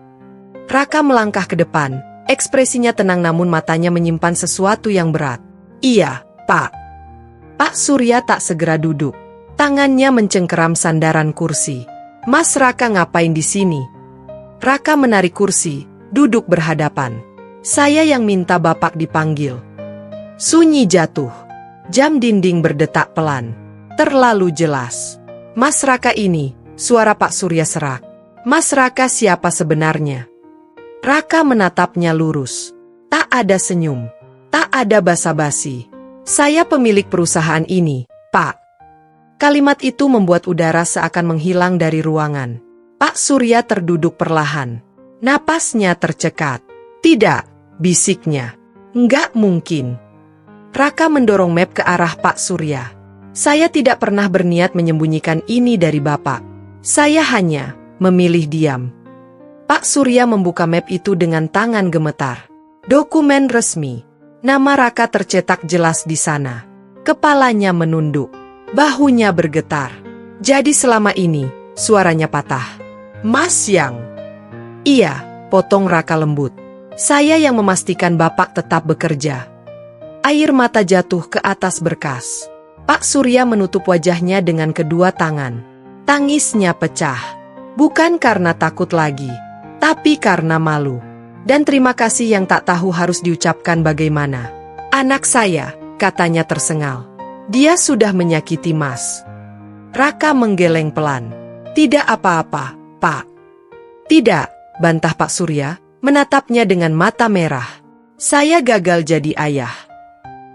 Speaker 1: Raka melangkah ke depan, ekspresinya tenang namun matanya menyimpan sesuatu yang berat. Iya, Pak. Pak Surya tak segera duduk. Tangannya mencengkeram sandaran kursi. Mas Raka ngapain di sini? Raka menarik kursi, duduk berhadapan. Saya yang minta Bapak dipanggil. Sunyi jatuh. Jam dinding berdetak pelan. Terlalu jelas. Mas Raka ini, suara Pak Surya serak. Mas Raka siapa sebenarnya? Raka menatapnya lurus. Tak ada senyum. Tak ada basa-basi. Saya pemilik perusahaan ini, Pak. Kalimat itu membuat udara seakan menghilang dari ruangan. Pak Surya terduduk perlahan. Napasnya tercekat. Tidak, bisiknya. Enggak mungkin. Raka mendorong map ke arah Pak Surya. Saya tidak pernah berniat menyembunyikan ini dari Bapak. Saya hanya memilih diam. Pak Surya membuka map itu dengan tangan gemetar. Dokumen resmi. Nama Raka tercetak jelas di sana. Kepalanya menunduk. Bahunya bergetar. Jadi selama ini, suaranya patah. Mas yang... Iya, potong Raka lembut. Saya yang memastikan Bapak tetap bekerja. Air mata jatuh ke atas berkas. Pak Surya menutup wajahnya dengan kedua tangan. Tangisnya pecah. Bukan karena takut lagi, tapi karena malu. Dan terima kasih yang tak tahu harus diucapkan bagaimana. Anak saya, katanya tersengal. Dia sudah menyakiti Mas. Raka menggeleng pelan. Tidak apa-apa, Pak. Tidak, bantah Pak Surya, menatapnya dengan mata merah. Saya gagal jadi ayah.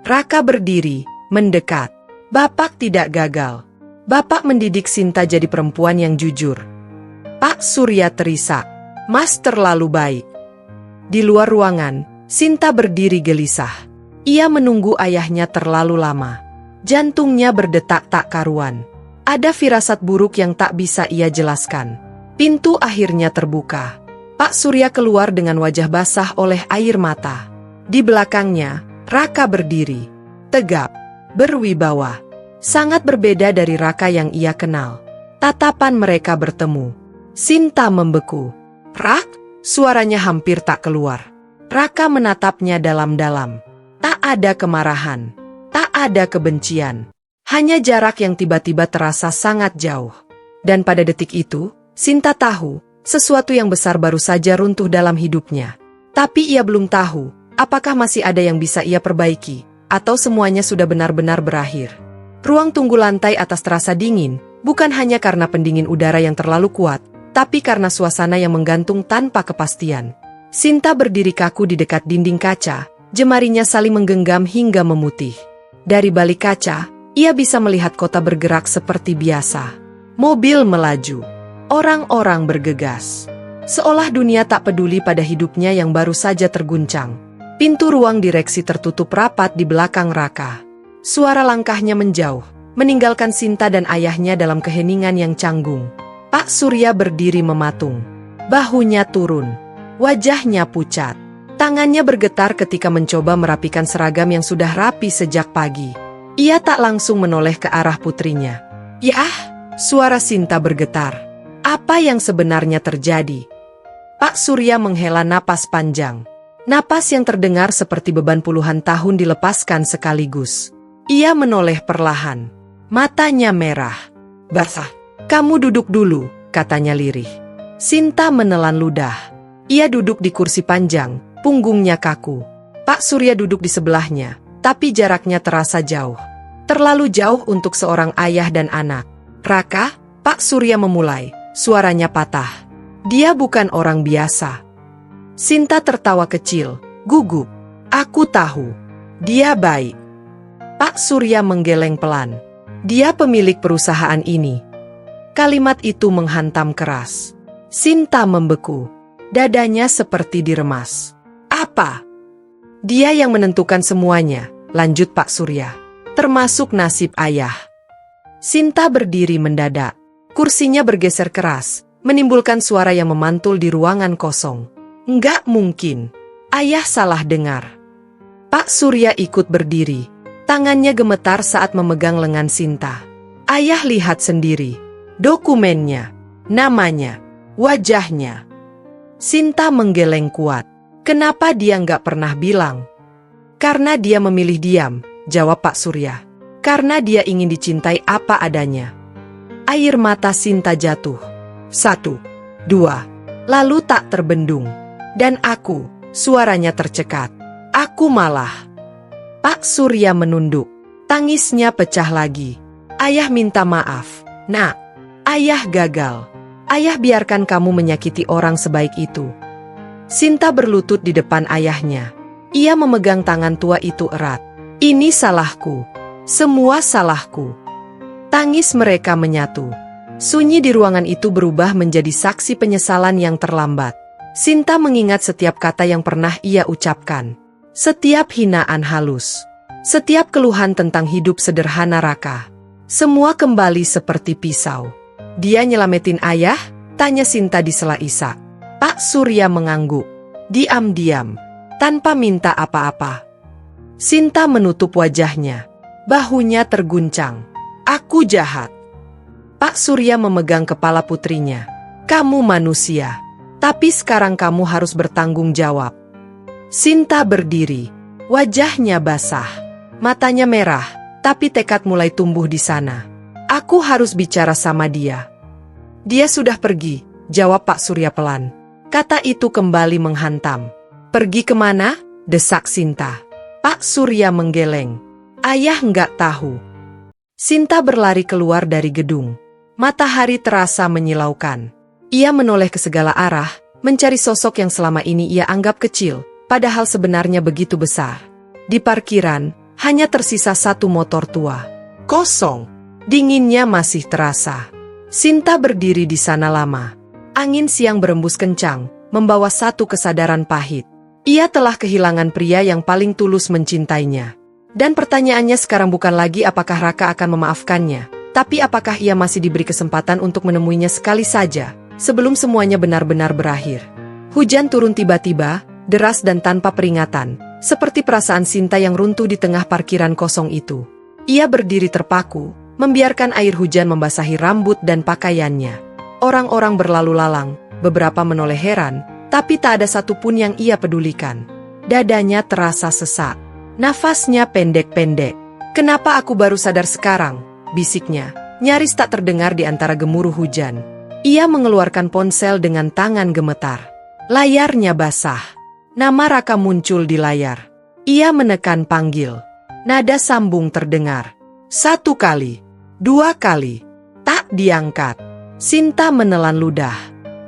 Speaker 1: Raka berdiri, mendekat. Bapak tidak gagal. Bapak mendidik Sinta jadi perempuan yang jujur. Pak Surya terisak. Mas terlalu baik. Di luar ruangan, Sinta berdiri gelisah. Ia menunggu ayahnya terlalu lama. Jantungnya berdetak tak karuan. Ada firasat buruk yang tak bisa ia jelaskan. Pintu akhirnya terbuka. Pak Surya keluar dengan wajah basah oleh air mata. Di belakangnya, Raka berdiri. Tegap, berwibawa. Sangat berbeda dari Raka yang ia kenal. Tatapan mereka bertemu. Sinta membeku. Rak, suaranya hampir tak keluar. Raka menatapnya dalam-dalam. Tak ada kemarahan. Tak ada kebencian. Hanya jarak yang tiba-tiba terasa sangat jauh. Dan pada detik itu, Sinta tahu, sesuatu yang besar baru saja runtuh dalam hidupnya. Tapi ia belum tahu, apakah masih ada yang bisa ia perbaiki, atau semuanya sudah benar-benar berakhir. Ruang tunggu lantai atas terasa dingin, bukan hanya karena pendingin udara yang terlalu kuat, tapi karena suasana yang menggantung tanpa kepastian. Sinta berdiri kaku di dekat dinding kaca, jemarinya saling menggenggam hingga memutih. Dari balik kaca, ia bisa melihat kota bergerak seperti biasa. Mobil melaju. Orang-orang bergegas. Seolah dunia tak peduli pada hidupnya yang baru saja terguncang. Pintu ruang direksi tertutup rapat di belakang Raka. Suara langkahnya menjauh, meninggalkan Sinta dan ayahnya dalam keheningan yang canggung. Pak Surya berdiri mematung. Bahunya turun. Wajahnya pucat. Tangannya bergetar ketika mencoba merapikan seragam yang sudah rapi sejak pagi. Ia tak langsung menoleh ke arah putrinya. "Yah!" Suara Sinta bergetar. Apa yang sebenarnya terjadi? Pak Surya menghela napas panjang. Napas yang terdengar seperti beban puluhan tahun dilepaskan sekaligus. Ia menoleh perlahan. Matanya merah. "Basah, kamu duduk dulu," katanya lirih. Sinta menelan ludah. Ia duduk di kursi panjang, punggungnya kaku. Pak Surya duduk di sebelahnya, tapi jaraknya terasa jauh. Terlalu jauh untuk seorang ayah dan anak. "Raka," Pak Surya memulai, suaranya patah. Dia bukan orang biasa. Sinta tertawa kecil, gugup. "Aku tahu. Dia baik." Pak Surya menggeleng pelan. "Dia pemilik perusahaan ini." Kalimat itu menghantam keras. Sinta membeku. Dadanya seperti diremas. "Apa?" "Dia yang menentukan semuanya," lanjut Pak Surya. "Termasuk nasib ayah." Sinta berdiri mendadak. Kursinya bergeser keras, menimbulkan suara yang memantul di ruangan kosong. "Enggak mungkin. Ayah salah dengar." Pak Surya ikut berdiri. Tangannya gemetar saat memegang lengan Sinta. "Ayah lihat sendiri. Dokumennya, namanya, wajahnya." Sinta menggeleng kuat. "Kenapa dia nggak pernah bilang?" "Karena dia memilih diam," jawab Pak Surya. "Karena dia ingin dicintai apa adanya." Air mata Sinta jatuh. 1, 2, lalu tak terbendung. "Dan aku," suaranya tercekat. "Aku malah..." Pak Surya menunduk. Tangisnya pecah lagi. "Ayah minta maaf, Nak. Ayah gagal. Ayah biarkan kamu menyakiti orang sebaik itu." Sinta berlutut di depan ayahnya. Ia memegang tangan tua itu erat. "Ini salahku. Semua salahku." Tangis mereka menyatu. Sunyi di ruangan itu berubah menjadi saksi penyesalan yang terlambat. Sinta mengingat setiap kata yang pernah ia ucapkan. Setiap hinaan halus. Setiap keluhan tentang hidup sederhana Raka. Semua kembali seperti pisau. "Dia nyelamatin ayah?" tanya Sinta di sela isak. Pak Surya mengangguk. Diam-diam, tanpa minta apa-apa. Sinta menutup wajahnya. Bahunya terguncang. "Aku jahat." Pak Surya memegang kepala putrinya. "Kamu manusia, tapi sekarang kamu harus bertanggung jawab." Sinta berdiri. Wajahnya basah. Matanya merah, tapi tekad mulai tumbuh di sana. "Aku harus bicara sama dia." "Dia sudah pergi," jawab Pak Surya pelan. Kata itu kembali menghantam. "Pergi kemana?" desak Sinta. Pak Surya menggeleng. "Ayah nggak tahu." Sinta berlari keluar dari gedung. Matahari terasa menyilaukan. Ia menoleh ke segala arah, mencari sosok yang selama ini ia anggap kecil, padahal sebenarnya begitu besar. Di parkiran, hanya tersisa satu motor tua. Kosong. Dinginnya masih terasa. Sinta berdiri di sana lama. Angin siang berembus kencang, membawa satu kesadaran pahit. Ia telah kehilangan pria yang paling tulus mencintainya. Dan pertanyaannya sekarang bukan lagi apakah Raka akan memaafkannya, tapi apakah ia masih diberi kesempatan untuk menemuinya sekali saja, sebelum semuanya benar-benar berakhir. Hujan turun tiba-tiba, deras dan tanpa peringatan, seperti perasaan Sinta yang runtuh di tengah parkiran kosong itu. Ia berdiri terpaku, membiarkan air hujan membasahi rambut dan pakaiannya. Orang-orang berlalu lalang, beberapa menoleh heran, tapi tak ada satupun yang ia pedulikan. Dadanya terasa sesak. Nafasnya pendek-pendek. "Kenapa aku baru sadar sekarang?" bisiknya, nyaris tak terdengar di antara gemuruh hujan. Ia mengeluarkan ponsel dengan tangan gemetar. Layarnya basah. Nama Raka muncul di layar. Ia menekan panggil. Nada sambung terdengar. 1 kali, 2 kali. Tak diangkat. Sinta menelan ludah.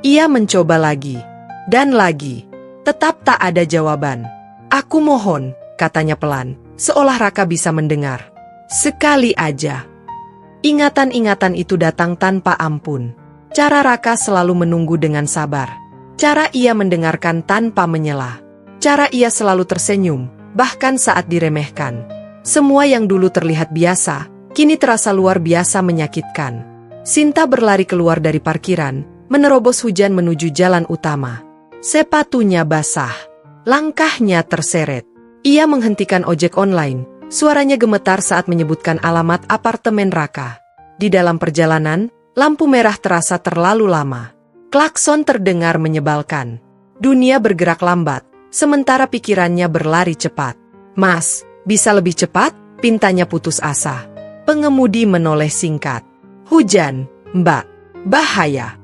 Speaker 1: Ia mencoba lagi. Dan lagi. Tetap tak ada jawaban. "Aku mohon," katanya pelan, seolah Raka bisa mendengar. "Sekali aja." Ingatan-ingatan itu datang tanpa ampun. Cara Raka selalu menunggu dengan sabar. Cara ia mendengarkan tanpa menyela. Cara ia selalu tersenyum, bahkan saat diremehkan. Semua yang dulu terlihat biasa, kini terasa luar biasa menyakitkan. Sinta berlari keluar dari parkiran, menerobos hujan menuju jalan utama. Sepatunya basah. Langkahnya terseret. Ia menghentikan ojek online. Suaranya gemetar saat menyebutkan alamat apartemen Raka. Di dalam perjalanan, lampu merah terasa terlalu lama. Klakson terdengar menyebalkan. Dunia bergerak lambat, sementara pikirannya berlari cepat. "Mas, bisa lebih cepat?" pintanya putus asa. Pengemudi menoleh singkat. "Hujan, Mbak. Bahaya."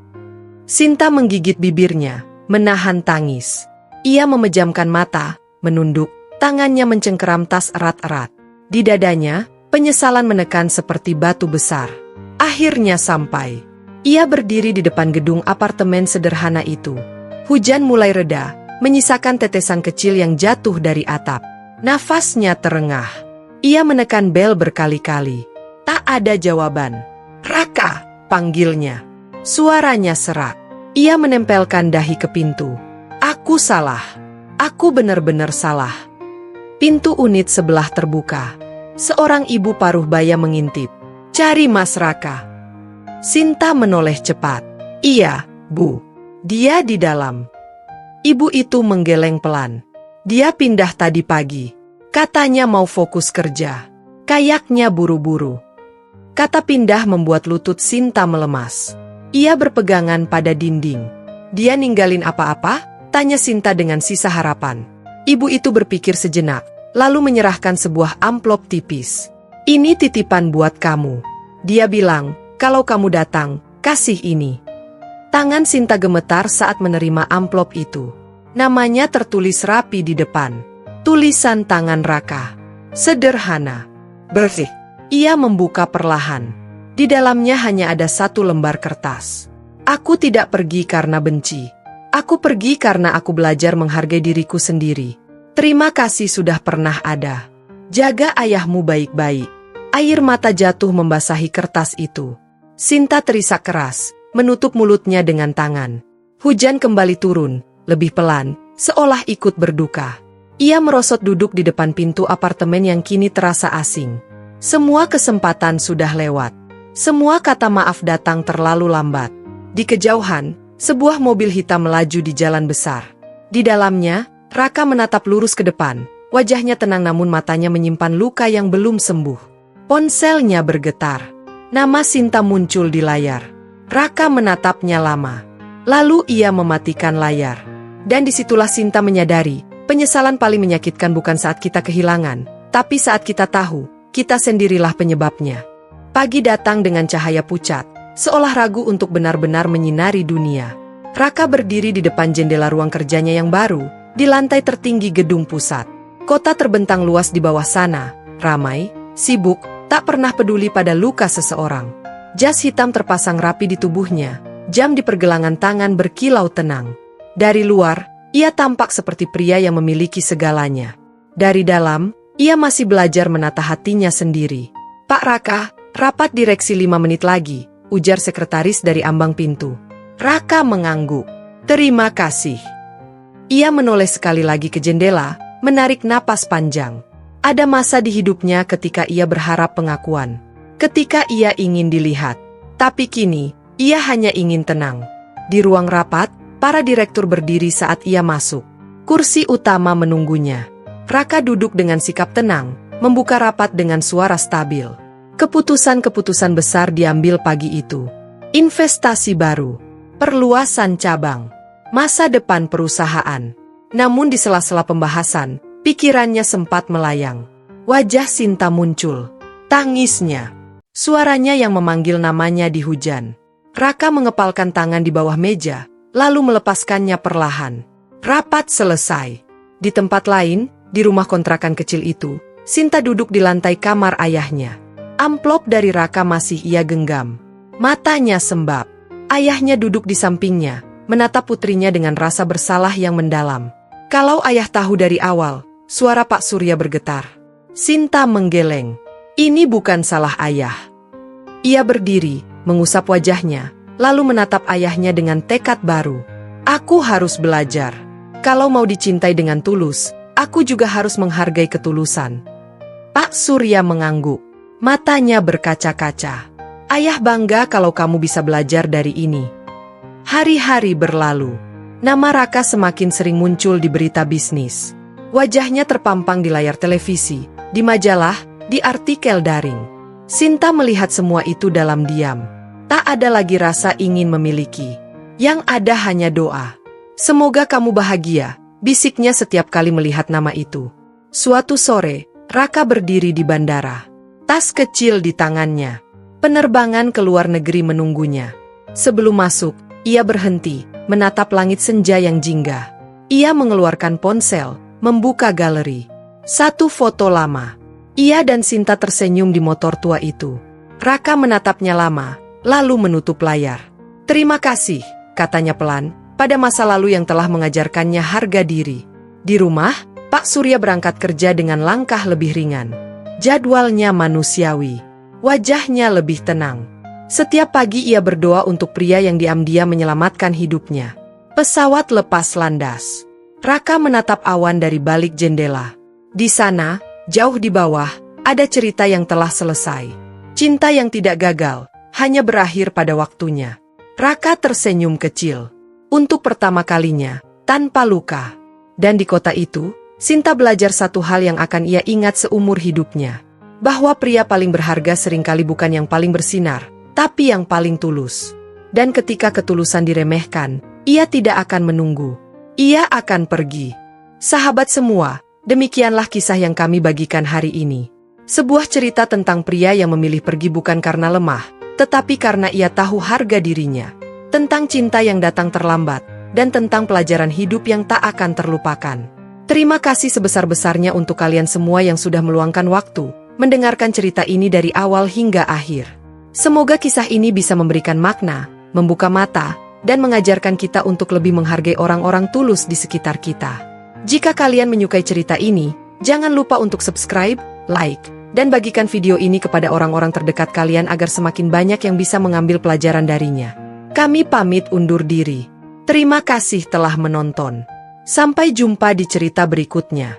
Speaker 1: Sinta menggigit bibirnya, menahan tangis. Ia memejamkan mata, menunduk, tangannya mencengkeram tas erat-erat. Di dadanya, penyesalan menekan seperti batu besar. Akhirnya sampai. Ia berdiri di depan gedung apartemen sederhana itu. Hujan mulai reda, menyisakan tetesan kecil yang jatuh dari atap. Nafasnya terengah. Ia menekan bel berkali-kali. Tak ada jawaban. "Raka!" panggilnya. Suaranya serak. Ia menempelkan dahi ke pintu. "Aku salah. Aku benar-benar salah." Pintu unit sebelah terbuka. Seorang ibu paruh baya mengintip. "Cari Mas Raka." Sinta menoleh cepat. "Iya, Bu. Dia di dalam." Ibu itu menggeleng pelan. "Dia pindah tadi pagi. Katanya mau fokus kerja. Kayaknya buru-buru." Kata pindah membuat lutut Sinta melemas. Ia berpegangan pada dinding. "Dia ninggalin apa-apa?" tanya Sinta dengan sisa harapan. Ibu itu berpikir sejenak, lalu menyerahkan sebuah amplop tipis. "Ini titipan buat kamu. Dia bilang, kalau kamu datang, kasih ini." Tangan Sinta gemetar saat menerima amplop itu. Namanya tertulis rapi di depan. Tulisan tangan Raka. Sederhana. Bersih. Ia membuka perlahan. Di dalamnya hanya ada satu lembar kertas. "Aku tidak pergi karena benci. Aku pergi karena aku belajar menghargai diriku sendiri. Terima kasih sudah pernah ada. Jaga ayahmu baik-baik." Air mata jatuh membasahi kertas itu. Sinta terisak keras, menutup mulutnya dengan tangan. Hujan kembali turun, lebih pelan, seolah ikut berduka. Ia merosot duduk di depan pintu apartemen yang kini terasa asing. Semua kesempatan sudah lewat. Semua kata maaf datang terlalu lambat. Di kejauhan, sebuah mobil hitam melaju di jalan besar. Di dalamnya, Raka menatap lurus ke depan. Wajahnya tenang namun matanya menyimpan luka yang belum sembuh. Ponselnya bergetar. Nama Sinta muncul di layar. Raka menatapnya lama. Lalu ia mematikan layar. Dan disitulah Sinta menyadari, penyesalan paling menyakitkan bukan saat kita kehilangan, tapi saat kita tahu, kita sendirilah penyebabnya. Pagi datang dengan cahaya pucat, seolah ragu untuk benar-benar menyinari dunia. Raka berdiri di depan jendela ruang kerjanya yang baru, di lantai tertinggi gedung pusat. Kota terbentang luas di bawah sana, ramai, sibuk, tak pernah peduli pada luka seseorang. Jas hitam terpasang rapi di tubuhnya, jam di pergelangan tangan berkilau tenang. Dari luar, ia tampak seperti pria yang memiliki segalanya. Dari dalam, ia masih belajar menata hatinya sendiri. "Pak Raka, rapat direksi 5 menit lagi," ujar sekretaris dari ambang pintu. Raka mengangguk. "Terima kasih." Ia menoleh sekali lagi ke jendela, menarik napas panjang. Ada masa di hidupnya ketika ia berharap pengakuan. Ketika ia ingin dilihat. Tapi kini, ia hanya ingin tenang. Di ruang rapat, para direktur berdiri saat ia masuk. Kursi utama menunggunya. Raka duduk dengan sikap tenang, membuka rapat dengan suara stabil. Keputusan-keputusan besar diambil pagi itu. Investasi baru, perluasan cabang, masa depan perusahaan. Namun di sela-sela pembahasan, pikirannya sempat melayang. Wajah Sinta muncul. Tangisnya. Suaranya yang memanggil namanya di hujan. Raka mengepalkan tangan di bawah meja, lalu melepaskannya perlahan. Rapat selesai. Di tempat lain, di rumah kontrakan kecil itu, Sinta duduk di lantai kamar ayahnya. Amplop dari Raka masih ia genggam. Matanya sembab. Ayahnya duduk di sampingnya, menatap putrinya dengan rasa bersalah yang mendalam. Kalau ayah tahu dari awal, suara Pak Surya bergetar. Sinta menggeleng. Ini bukan salah ayah. Ia berdiri, mengusap wajahnya, lalu menatap ayahnya dengan tekad baru. Aku harus belajar. Kalau mau dicintai dengan tulus, aku juga harus menghargai ketulusan. Pak Surya mengangguk. Matanya berkaca-kaca. Ayah bangga kalau kamu bisa belajar dari ini. Hari-hari berlalu. Nama Raka semakin sering muncul di berita bisnis. Wajahnya terpampang di layar televisi, di majalah, di artikel daring. Sinta melihat semua itu dalam diam. Tak ada lagi rasa ingin memiliki. Yang ada hanya doa. Semoga kamu bahagia, bisiknya setiap kali melihat nama itu. Suatu sore, Raka berdiri di bandara. Tas kecil di tangannya. Penerbangan ke luar negeri menunggunya. Sebelum masuk, ia berhenti, menatap langit senja yang jingga. Ia mengeluarkan ponsel, membuka galeri. Satu foto lama. Ia dan Sinta tersenyum di motor tua itu. Raka menatapnya lama, lalu menutup layar. Terima kasih, katanya pelan, pada masa lalu yang telah mengajarkannya harga diri. Di rumah, Pak Surya berangkat kerja dengan langkah lebih ringan. Jadwalnya manusiawi. Wajahnya lebih tenang. Setiap pagi ia berdoa untuk pria yang diam-diam menyelamatkan hidupnya. Pesawat lepas landas. Raka menatap awan dari balik jendela. Di sana, jauh di bawah, ada cerita yang telah selesai. Cinta yang tidak gagal, hanya berakhir pada waktunya. Raka tersenyum kecil. Untuk pertama kalinya, tanpa luka. Dan di kota itu, Sinta belajar satu hal yang akan ia ingat seumur hidupnya. Bahwa pria paling berharga seringkali bukan yang paling bersinar, tapi yang paling tulus. Dan ketika ketulusan diremehkan, ia tidak akan menunggu. Ia akan pergi. Sahabat semua, demikianlah kisah yang kami bagikan hari ini. Sebuah cerita tentang pria yang memilih pergi bukan karena lemah, tetapi karena ia tahu harga dirinya. Tentang cinta yang datang terlambat, dan tentang pelajaran hidup yang tak akan terlupakan. Terima kasih sebesar-besarnya untuk kalian semua yang sudah meluangkan waktu, mendengarkan cerita ini dari awal hingga akhir. Semoga kisah ini bisa memberikan makna, membuka mata, dan mengajarkan kita untuk lebih menghargai orang-orang tulus di sekitar kita. Jika kalian menyukai cerita ini, jangan lupa untuk subscribe, like, dan bagikan video ini kepada orang-orang terdekat kalian agar semakin banyak yang bisa mengambil pelajaran darinya. Kami pamit undur diri. Terima kasih telah menonton. Sampai jumpa di cerita berikutnya.